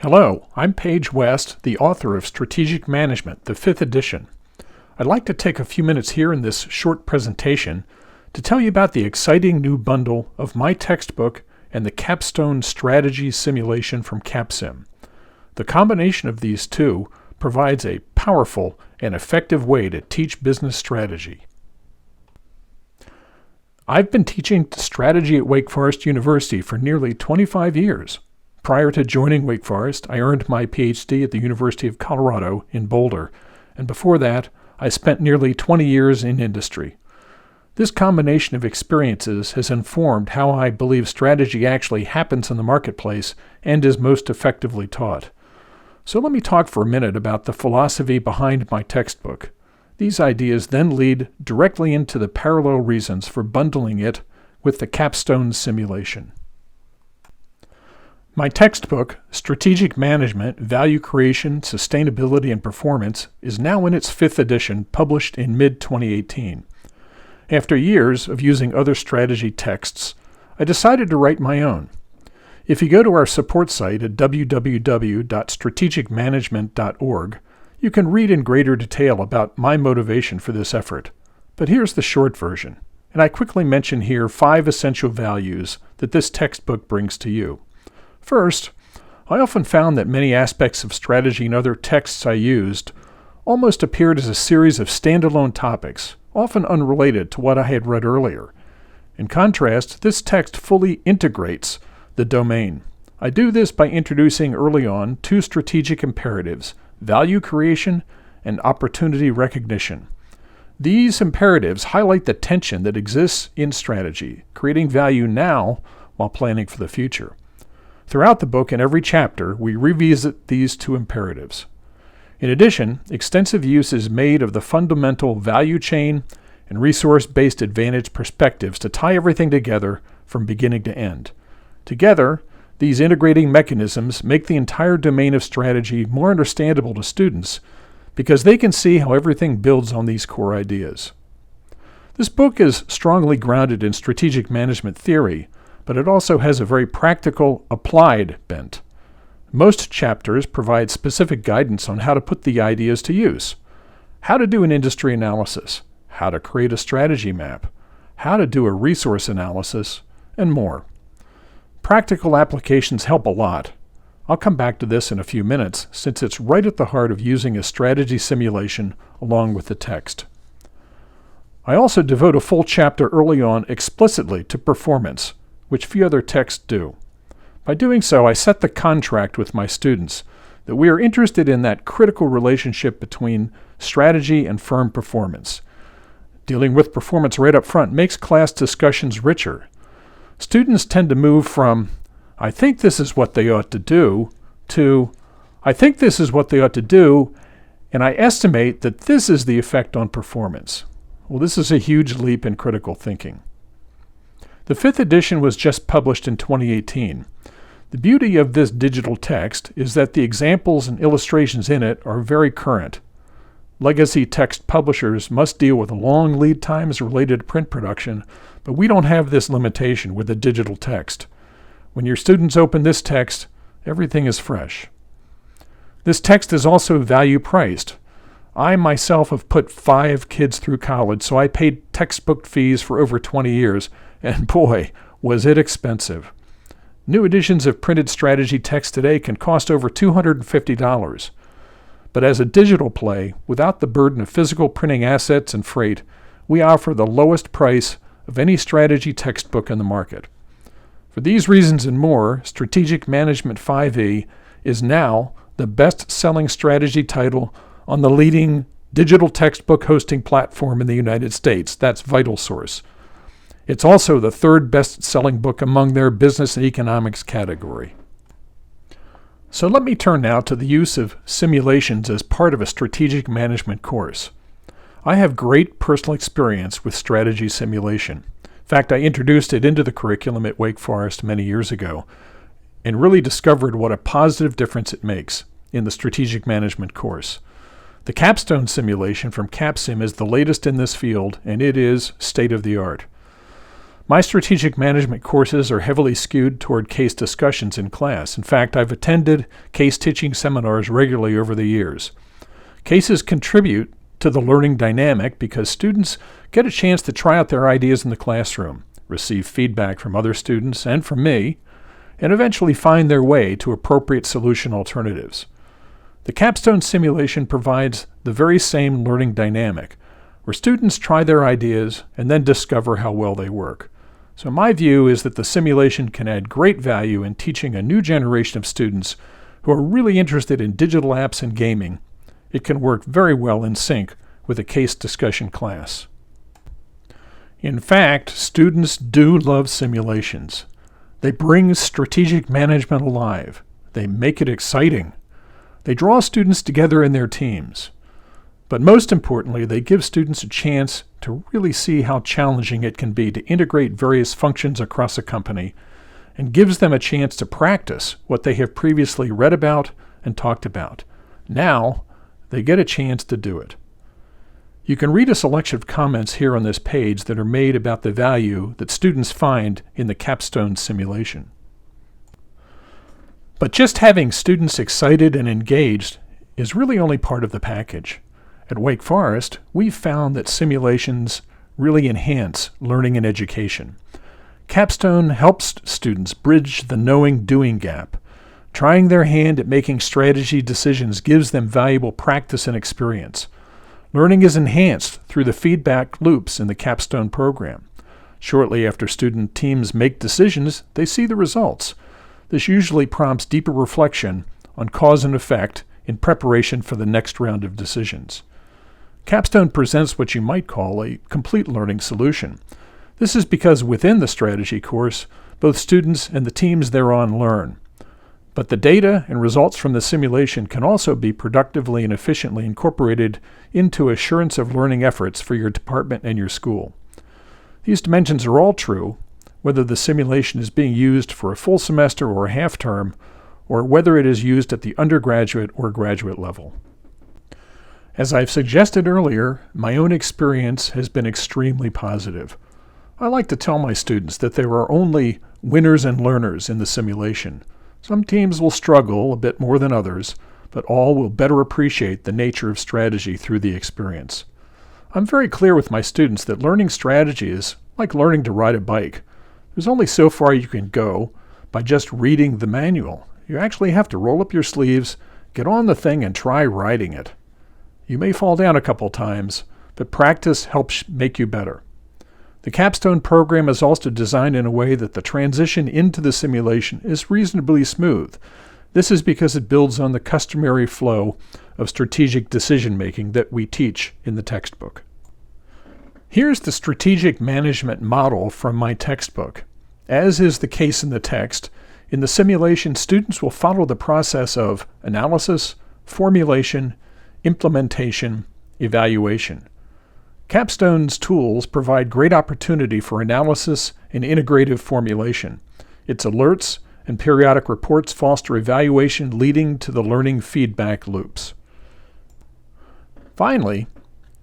Hello, I'm Paige West, the author of Strategic Management, the 5th edition. I'd like to take a few minutes here in this short presentation to tell you about the exciting new bundle of my textbook and the Capstone strategy simulation from Capsim. The combination of these two provides a powerful and effective way to teach business strategy. I've been teaching strategy at Wake Forest University for nearly 25 years. Prior to joining Wake Forest, I earned my PhD at the University of Colorado in Boulder, and before that, I spent nearly 20 years in industry. This combination of experiences has informed how I believe strategy actually happens in the marketplace and is most effectively taught. So let me talk for a minute about the philosophy behind my textbook. These ideas then lead directly into the parallel reasons for bundling it with the Capstone simulation. My textbook, Strategic Management, Value Creation, Sustainability, and Performance, is now in its 5th edition, published in mid-2018. After years of using other strategy texts, I decided to write my own. If you go to our support site at www.strategicmanagement.org, you can read in greater detail about my motivation for this effort. But here's the short version, and I quickly mention here 5 essential values that this textbook brings to you. First, I often found that many aspects of strategy in other texts I used almost appeared as a series of standalone topics, often unrelated to what I had read earlier. In contrast, this text fully integrates the domain. I do this by introducing early on 2 strategic imperatives: value creation and opportunity recognition. These imperatives highlight the tension that exists in strategy, creating value now while planning for the future. Throughout the book and every chapter, we revisit these 2 imperatives. In addition, extensive use is made of the fundamental value chain and resource-based advantage perspectives to tie everything together from beginning to end. Together, these integrating mechanisms make the entire domain of strategy more understandable to students because they can see how everything builds on these core ideas. This book is strongly grounded in strategic management theory, but it also has a very practical, applied bent. Most chapters provide specific guidance on how to put the ideas to use, how to do an industry analysis, how to create a strategy map, how to do a resource analysis, and more. Practical applications help a lot. I'll come back to this in a few minutes, since it's right at the heart of using a strategy simulation along with the text. I also devote a full chapter early on explicitly to performance, which few other texts do. By doing so, I set the contract with my students that we are interested in that critical relationship between strategy and firm performance. Dealing with performance right up front makes class discussions richer. Students tend to move from, "I think this is what they ought to do," to, "I think this is what they ought to do, and I estimate that this is the effect on performance." Well, this is a huge leap in critical thinking. The 5th edition was just published in 2018. The beauty of this digital text is that the examples and illustrations in it are very current. Legacy text publishers must deal with long lead times related to print production, but we don't have this limitation with the digital text. When your students open this text, everything is fresh. This text is also value priced. I myself have put 5 kids through college, so I paid textbook fees for over 20 years, and boy, was it expensive. New editions of printed strategy text today can cost over $250. But as a digital play, without the burden of physical printing assets and freight, we offer the lowest price of any strategy textbook in the market. For these reasons and more, Strategic Management 5e is now the best-selling strategy title on the leading digital textbook hosting platform in the United States. That's VitalSource. It's also the 3rd best-selling book among their business and economics category. So let me turn now to the use of simulations as part of a strategic management course. I have great personal experience with strategy simulation. In fact, I introduced it into the curriculum at Wake Forest many years ago and really discovered what a positive difference it makes in the strategic management course. The Capstone simulation from Capsim is the latest in this field, and it is state-of-the-art. My strategic management courses are heavily skewed toward case discussions in class. In fact, I've attended case teaching seminars regularly over the years. Cases contribute to the learning dynamic because students get a chance to try out their ideas in the classroom, receive feedback from other students and from me, and eventually find their way to appropriate solution alternatives. The Capstone simulation provides the very same learning dynamic, where students try their ideas and then discover how well they work. So my view is that the simulation can add great value in teaching a new generation of students who are really interested in digital apps and gaming. It can work very well in sync with a case discussion class. In fact, students do love simulations. They bring strategic management alive. They make it exciting. They draw students together in their teams. But most importantly, they give students a chance to really see how challenging it can be to integrate various functions across a company, and gives them a chance to practice what they have previously read about and talked about. Now, they get a chance to do it. You can read a selection of comments here on this page that are made about the value that students find in the Capstone simulation. But just having students excited and engaged is really only part of the package. At Wake Forest, we've found that simulations really enhance learning and education. Capstone helps students bridge the knowing-doing gap. Trying their hand at making strategy decisions gives them valuable practice and experience. Learning is enhanced through the feedback loops in the Capstone program. Shortly after student teams make decisions, they see the results. This usually prompts deeper reflection on cause and effect in preparation for the next round of decisions. Capstone presents what you might call a complete learning solution. This is because within the strategy course, both students and the teams thereon learn. But the data and results from the simulation can also be productively and efficiently incorporated into assurance of learning efforts for your department and your school. These dimensions are all true, whether the simulation is being used for a full semester or a half term, or whether it is used at the undergraduate or graduate level. As I've suggested earlier, my own experience has been extremely positive. I like to tell my students that there are only winners and learners in the simulation. Some teams will struggle a bit more than others, but all will better appreciate the nature of strategy through the experience. I'm very clear with my students that learning strategy is like learning to ride a bike. There's only so far you can go by just reading the manual. You actually have to roll up your sleeves, get on the thing, and try riding it. You may fall down a couple times, but practice helps make you better. The Capstone program is also designed in a way that the transition into the simulation is reasonably smooth. This is because it builds on the customary flow of strategic decision-making that we teach in the textbook. Here's the strategic management model from my textbook. As is the case in the text, in the simulation, students will follow the process of analysis, formulation, implementation, evaluation. Capstone's tools provide great opportunity for analysis and integrative formulation. Its alerts and periodic reports foster evaluation, leading to the learning feedback loops. Finally,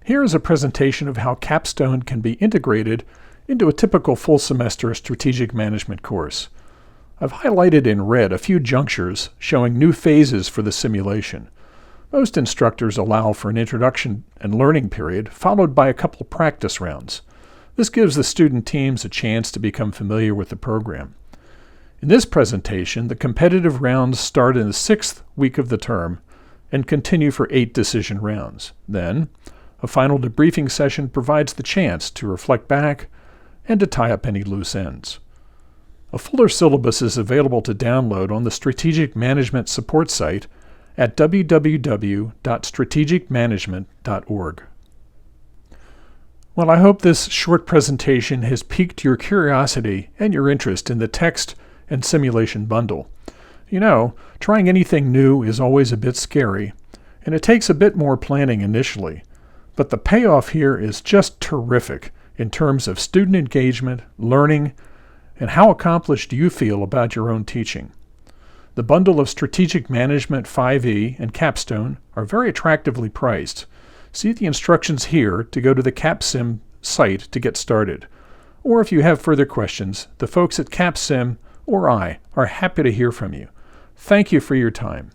here is a presentation of how Capstone can be integrated into a typical full semester strategic management course. I've highlighted in red a few junctures showing new phases for the simulation. Most instructors allow for an introduction and learning period, followed by a couple practice rounds. This gives the student teams a chance to become familiar with the program. In this presentation, the competitive rounds start in the 6th week of the term and continue for 8 decision rounds. Then, a final debriefing session provides the chance to reflect back and to tie up any loose ends. A fuller syllabus is available to download on the Strategic Management Support site at www.strategicmanagement.org. Well, I hope this short presentation has piqued your curiosity and your interest in the text and simulation bundle. You know, trying anything new is always a bit scary, and it takes a bit more planning initially, but the payoff here is just terrific in terms of student engagement, learning, and how accomplished you feel about your own teaching. The bundle of Strategic Management 5e and Capstone are very attractively priced. See the instructions here to go to the CapSim site to get started. Or if you have further questions, the folks at CapSim or I are happy to hear from you. Thank you for your time.